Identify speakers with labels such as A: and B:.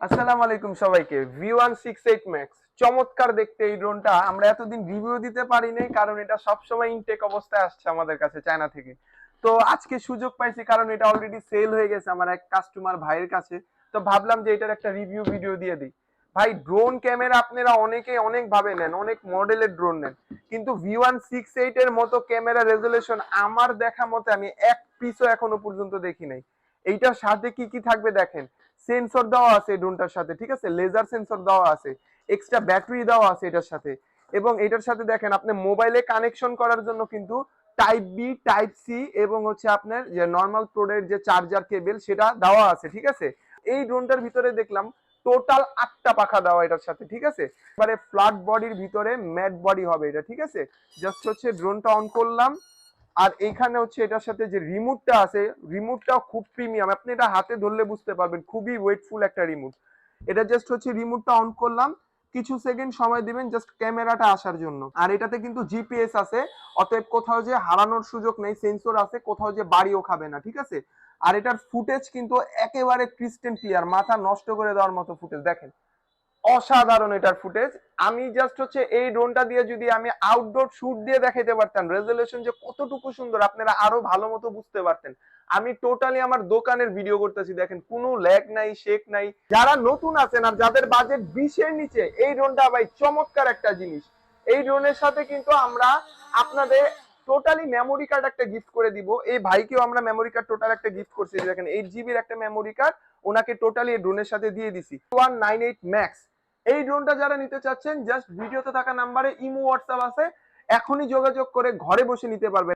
A: আসসালামু আলাইকুম সবাইকে। V168 ম্যাক্স চমৎকার দেখতে এই ড্রোনটা আমরা এতদিন রিভিউ দিতে পারি নাই, কারণ এটা সবসময় ইনটেক অবস্থায় আসছে আমাদের কাছে চায়না থেকে। তো আজকে সুযোগ পাইছি কারণ এটা অলরেডি সেল হয়ে গেছে আমার এক কাস্টমার ভাইয়ের কাছে। তো ভাবলাম যে এটার একটা রিভিউ ভিডিও দিয়ে দিই। ভাই, ড্রোন ক্যামেরা আপনারা অনেকে অনেক ভাবে নেন, অনেক মডেলের ড্রোন নেন, কিন্তু V168 এর মতো ক্যামেরা রেজুলেশন আমার দেখা মতে আমি এক পিসও এখনো পর্যন্ত দেখি নাই। এইটার সাথে কি কি থাকবে দেখেন। সেন্সর দেওয়া আছে ড্রোনটার সাথে, ঠিক আছে, লেজার সেন্সর দেওয়া আছে, এক্সট্রা ব্যাটারি দেওয়া আছে এটার সাথে। এবং এটার সাথে দেখেন আপনি মোবাইলে কানেকশন করার জন্য কিন্তু টাইপ বি, টাইপ সি এবং হচ্ছে আপনার যে নর্মাল প্রোডের যে চার্জার কেবল সেটা দেওয়া আছে, ঠিক আছে। এই ড্রোনটার ভিতরে দেখলাম টোটাল 8টা পাখা দেওয়া এটার সাথে, ঠিক আছে। এবারে ফ্ল্যাট বডির ভিতরে ম্যাট বডি হবে এটা, ঠিক আছে। জাস্ট হচ্ছে ড্রোনটা অন করলাম, আর এইখানে হচ্ছে এটার সাথে যে রিমোটটা আছে, রিমোটটাও খুব প্রিমিয়াম, আপনি এটা হাতে ধরলে বুঝতে পারবেন, খুবই ওয়েটফুল একটা রিমোট। এটা জাস্ট হচ্ছে রিমোটটা অন করলাম, কিছু সেকেন্ড সময় দিবেন জাস্ট ক্যামেরাটা আসার জন্য। আর এটাতে কিন্তু জিপিএস আছে, অতএব কোথাও যে হারানোর সুযোগ নেই, সেন্সর আছে, কোথাও যে বাড়িও খাবে না, ঠিক আছে। আর এটার ফুটেজ কিন্তু একেবারে ক্রিস্টেল ক্লিয়ার, মাথা নষ্ট করে দেওয়ার মতো ফুটেজ দেখেন, অসাধারণ এটার ফুটেজ। আমি জাস্ট হচ্ছে এই ড্রোনটা দিয়ে যদি আমি আউটডোর শুট দিয়ে দেখাইতে পারতাম রেজুলেশন যে কতটুকু সুন্দর, আপনারা আরো ভালো মতো বুঝতে পারতেন। আমি টোটালি আমার দোকানের ভিডিও করতেছি, দেখেন কোনো ল্যাগ নাই, শেক নাই। যারা নতুন আছেন আর যাদের বাজেট 20-এর নিচে, এই ড্রোনটা ভাই চমৎকার একটা জিনিস। এই ড্রোনের সাথে কিন্তু আমরা আপনাদের টোটালি মেমোরি কার্ড একটা গিফট করে দিব। এই ভাইকেও আমরা মেমোরি কার্ড টোটাল একটা গিফট করছি, দেখেন 8 জিবির একটা মেমোরি কার্ড ওনাকে টোটালি এই ড্রোনের সাথে দিয়ে দিছি। 198 ম্যাক্স এই ড্রোনটা যারা নিতে চাচ্ছেন, জাস্ট ভিডিওতে থাকা নাম্বারে ইমো হোয়াটসঅ্যাপ আছে, এখনই যোগাযোগ করে ঘরে বসে নিতে পারবেন।